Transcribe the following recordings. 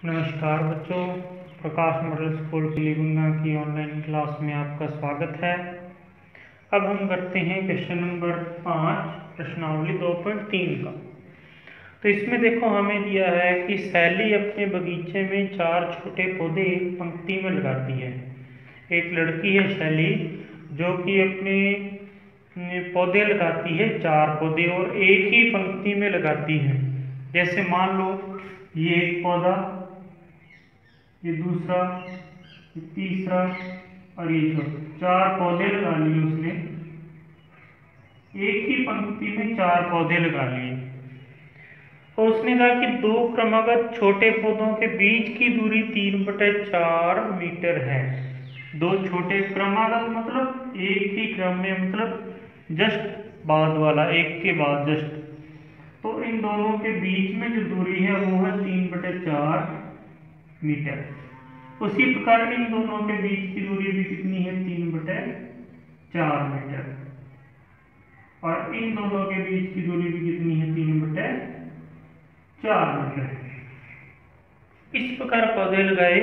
नमस्कार बच्चों, प्रकाश model school Pilibhit की ऑनलाइन क्लास में आपका स्वागत है। अब हम करते हैं क्वेश्चन नंबर 5 प्रश्नावली 2.3 का। तो इसमें देखो हमें दिया है कि सैली अपने बगीचे में 4 छोटे पौधे एक पंक्ति में लगाती है। एक लड़की है सैली जो कि अपने पौधे लगाती है 4 पौधे और एक ही पंक्ति में लगाती है। जैसे मान लो ये एक पौधा, ये दूसरा, ये तीसरा और ये चौथा, 4 पौधे लगा लिए उसने। एक ही पंक्ति में 4 पौधे लगा लिए और उसने कहा कि 2 क्रमागत छोटे पौधों के बीच की दूरी 3/4 मीटर है। 2 छोटे क्रमागत मतलब एक ही क्रम में, मतलब जस्ट बाद वाला, एक के बाद जस्ट। तो इन दोनों के बीच में जो दूरी है वो है 3/4 मीटर। उसी प्रकार इन दोनों के बीच की दूरी भी कितनी है? 3/4 मीटर। और इन दोनों के बीच की दूरी भी कितनी है? 3/4 मीटर। इस प्रकार पौधे लगाए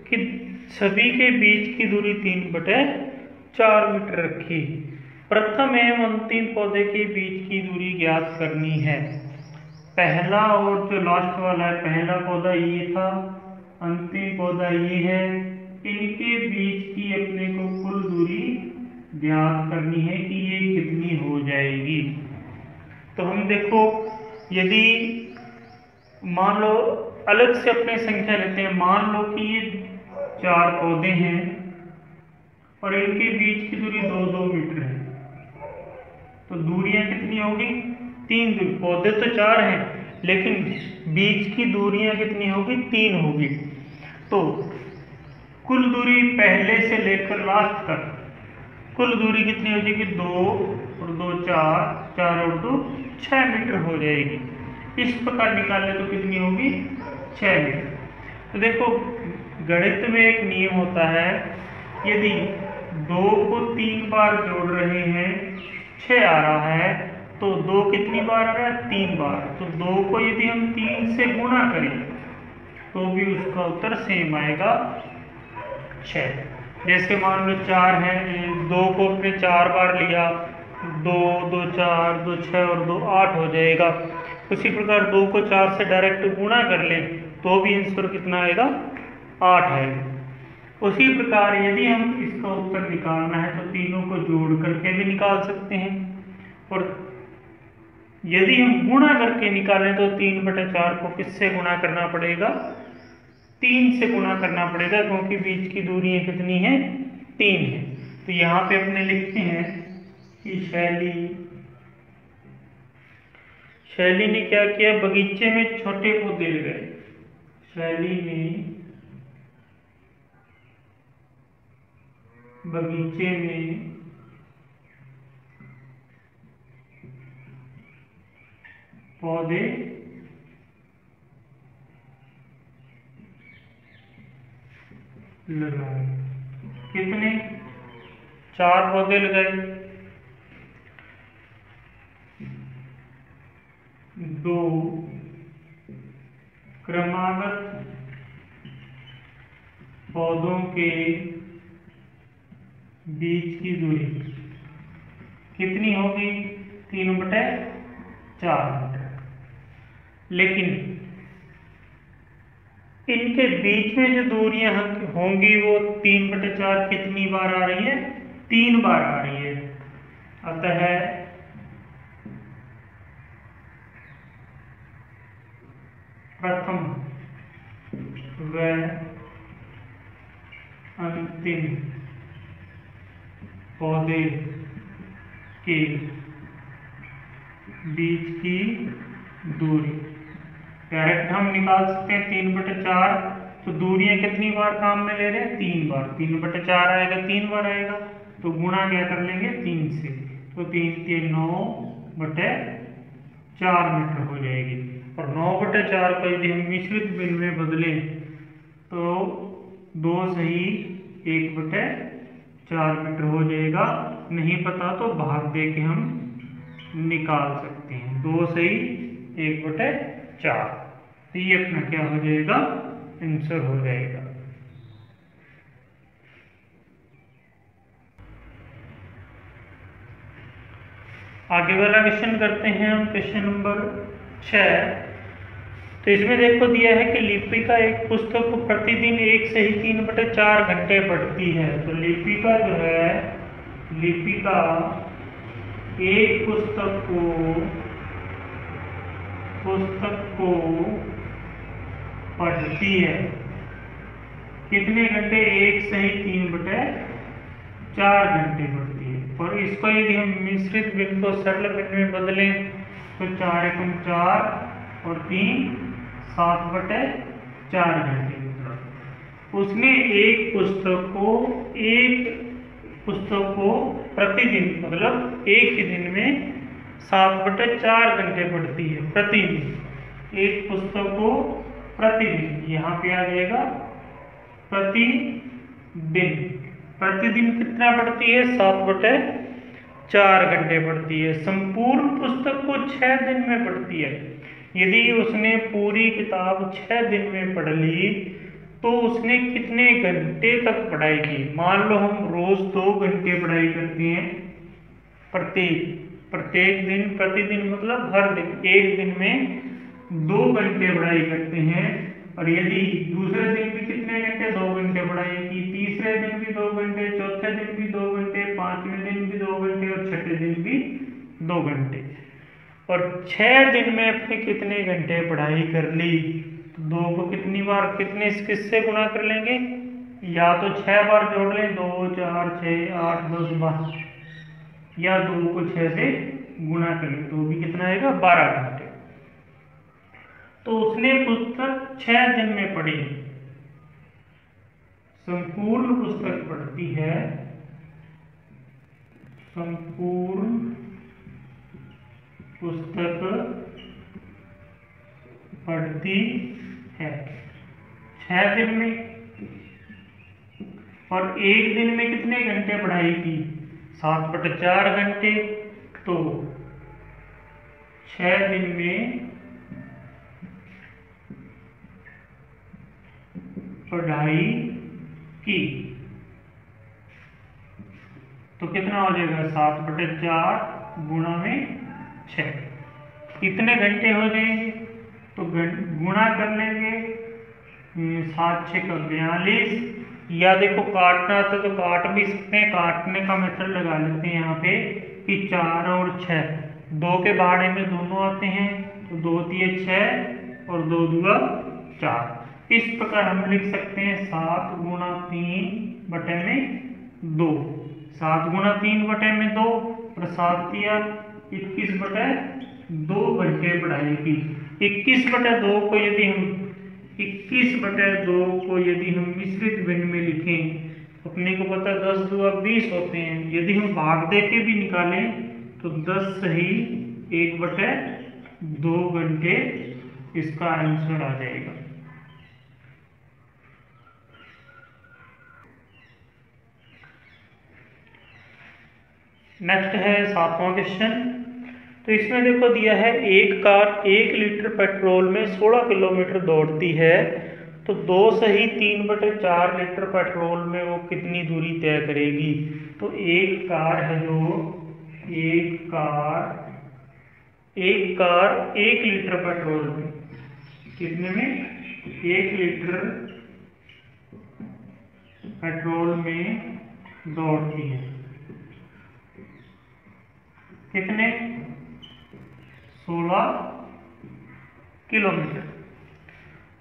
कि सभी के बीच की दूरी 3/4 मीटर रखी। प्रथम एवं अंतिम पौधे के बीच की दूरी ज्ञात करनी है। पहला और जो लास्ट वाला है, पहला पौधा ये था, अंतिम पौधा ये है, इनके बीच की अपने को कुल दूरी ज्ञात करनी है कि ये कितनी हो जाएगी। तो हम देखो, यदि मान लो अलग से अपने संख्या लेते हैं, मान लो कि ये 4 पौधे हैं और इनके बीच की दूरी 2-2 मीटर है, तो दूरियां कितनी होगी? 3 दूरी। पौधे तो 4 हैं लेकिन बीच की दूरियां कितनी होगी? 3 होगी। तो कुल दूरी पहले से लेकर लास्ट तक कुल दूरी कितनी हो जाएगी? 2 और 2 4, 4 और 2 6 मीटर हो जाएगी। इस प्रकार निकालें तो कितनी होगी? 6 मीटर। तो देखो, गणित में एक नियम होता है, यदि 2 को 3 बार जोड़ रहे हैं, 6 आ रहा है, तो 2 कितनी बार आ रहा है? 3 बार। तो 2 को यदि हम 3 से गुणा करें तो भी उसका उत्तर सेम आएगा, 6। जैसे मान लो 4 है, 2 को अपने 4 बार लिया, 2 2 4 2 6 और 2 8 हो जाएगा। उसी प्रकार 2 को 4 से डायरेक्ट गुणा कर ले तो भी आंसर कितना आएगा? 8 आएगा। उसी प्रकार यदि हम इसका उत्तर निकालना है तो तीनों को जोड़ करके भी निकाल सकते हैं, और यदि हम गुणा करके निकालें तो 3/4 को किससे गुणा करना पड़ेगा? 3 से गुणा करना पड़ेगा, क्योंकि बीच की दूरी कितनी है? 3 है। तो यहाँ पे अपने लिखते हैं कि शैली ने क्या किया? बगीचे में छोटे पौधे लगाए। शैली ने बगीचे में पौधे लगाए। कितने? 4 पौधे लगाए। 2 क्रमागत पौधों के बीच की दूरी कितनी होगी? 3/4 मीटर। लेकिन इनके बीच में जो दूरियां होंगी वो 3/4 कितनी बार आ रही है? 3 बार आ रही है। अतः प्रथम व अंतिम पौधे के बीच की दूरी डायरेक्ट हम निकाल सकते हैं 3/4। तो दूरियां कितनी बार काम में ले रहे हैं? 3 बार। 3/4 आएगा, 3 बार आएगा, तो गुणा क्या कर लेंगे? 3 से। तो 3 के 9/4 मीटर हो जाएगी। और 9/4 को यदि हम मिश्रित भिन्न में बदलें तो 2 सही 1/4 मीटर हो जाएगा। नहीं पता तो भाग दे के हम निकाल सकते हैं। 2 सही 1/4। तो ये अपना क्या हो जाएगा? आंसर हो जाएगा। आगे वाला क्वेश्चन करते हैं हम, क्वेश्चन नंबर 6। तो इसमें देखो दिया है कि लिपिका एक पुस्तक को प्रतिदिन 1 से ही 3/4 घंटे पढ़ती है। तो लिपिका जो है, लिपिका एक पुस्तक को पढ़ती है कितने घंटे? 1 से ही 3/4 घंटे पढ़ती है। और इसको यदि हम मिश्रित भिन्न को सरल भिन्न में बदलें तो 4 एकम 4 और 3 7/4 घंटे। उसने एक पुस्तक को प्रतिदिन, मतलब एक ही दिन में 7/4 घंटे पढ़ती है प्रतिदिन। एक पुस्तक को प्रतिदिन, यहाँ पे आ जाएगा प्रतिदिन। प्रतिदिन कितना पढ़ती है? 7/4 घंटे पढ़ती है। संपूर्ण पुस्तक को 6 दिन में पढ़ती है। यदि उसने पूरी किताब 6 दिन में पढ़ ली तो उसने कितने घंटे तक पढ़ाई की? मान लो हम रोज 2 घंटे पढ़ाई करते हैं प्रत्येक दिन, प्रतिदिन मतलब हर दिन, एक दिन में 2 घंटे पढ़ाई करते हैं। और यदि दूसरे दिन भी कितने घंटे? 2 घंटे पढ़ाई की, तीसरे दिन भी 2 घंटे, चौथे दिन भी 2 घंटे, 5वें दिन भी 2 घंटे और छठे दिन भी 2 घंटे। और 6 दिन में अपने कितने घंटे पढ़ाई कर ली? तो 2 को कितनी बार, किससे गुणा कर लेंगे? या तो 6 बार जोड़ लें, 2 4 6 8 10 12, या 2 को 6 से गुणा कर लें तो भी कितना आएगा? 12 घंटे। तो उसने पुस्तक 6 दिन में पढ़ी। संपूर्ण पुस्तक पढ़ती है, संपूर्ण पुस्तक पढ़ती है 6 दिन में। और एक दिन में कितने घंटे पढ़ाई की? 7/4 घंटे। तो 6 दिन में पढ़ाई की तो कितना हो जाएगा? 7/4 गुणा में 6, कितने घंटे हो जाएंगे? तो गुणा कर लेंगे, 7 6 का 42। या देखो काटना था तो काट भी सकते हैं, काटने का मेथड लगा लेते हैं यहाँ पे कि 4 और 6, 2 के भाड़े में दोनों आते हैं तो 2 3 6 और 2 2 4। इस प्रकार हम लिख सकते हैं 7 गुणा 3/2, 7 गुणा 3/2 और 7 या 21/2 घंटे पढ़ाई की। 21/2 को यदि हम मिश्रित भिन्न में लिखें, अपने को पता है 10 2 20 होते हैं। यदि हम भाग दे के भी निकालें तो 10 सही 1/2 घंटे इसका आंसर आ जाएगा। नेक्स्ट है 7वां क्वेश्चन। तो इसमें देखो दिया है एक कार 1 लीटर पेट्रोल में 16 किलोमीटर दौड़ती है, तो 2 सही 3/4 लीटर पेट्रोल में वो कितनी दूरी तय करेगी? तो एक कार 1 लीटर पेट्रोल में कितने में? 1 लीटर पेट्रोल में दौड़ती है कितने? 16 किलोमीटर।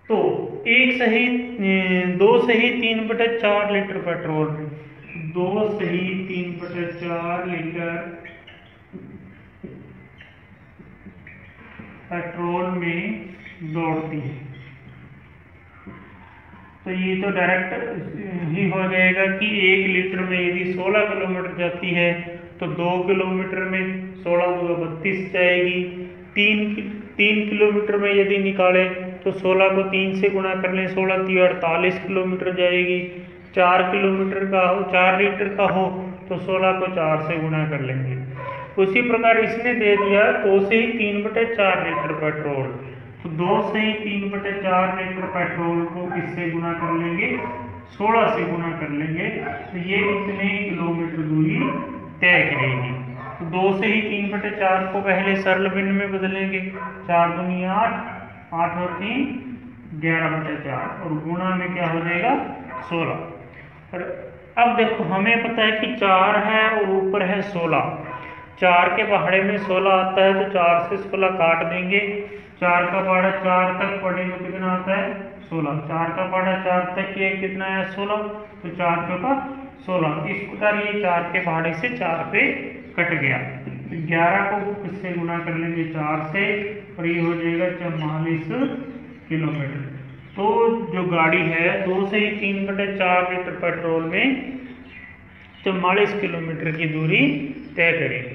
तो 2 सही 3/4 लीटर पेट्रोल में, 2 सही 3/4 लीटर पेट्रोल में दौड़ती है। तो ये तो डायरेक्ट ही हो जाएगा कि 1 लीटर में यदि 16 किलोमीटर जाती है तो 2 किलोमीटर में 16 2 32 जाएगी। 3 किलोमीटर में यदि निकालें तो 16 को 3 से गुणा कर लें, 16 3 48 किलोमीटर जाएगी। 4 किलोमीटर का हो, 4 लीटर का हो तो 16 को 4 से गुणा कर लेंगे। उसी प्रकार इसने दे दिया 2 से ही 3/4 लीटर पेट्रोल, तो 2 से ही 3/4 लीटर पेट्रोल को किससे गुना कर लेंगे, 16 से गुना कर लेंगे, तो ये इतने किलोमीटर दूरी तय करेगी। तो 2 से ही 3/4 को पहले सरल भिन्न में बदलेंगे, 4 दूनी 8, 8 और 3 11/4, और गुणा में क्या हो जाएगा 16। और अब देखो हमें पता है कि 4 है और ऊपर है 16, 4 के पहाड़े में 16 आता है, तो 4 से 16 काट देंगे, 4 का पहाड़ा 4 तक पढ़े तो कितना आता है 16, 4 का पहाड़ा 4 तक ये कितना है 16, तो 4 चौका 16। इस प्रकार ये 4 के पहाड़े से 4 पे कट गया, तो 11 को किससे गुना कर लेंगे 4 से, और ये हो जाएगा 44 किलोमीटर। तो जो गाड़ी है 2 से ही 3/4 लीटर पेट्रोल में 44 किलोमीटर की दूरी तय करेगी।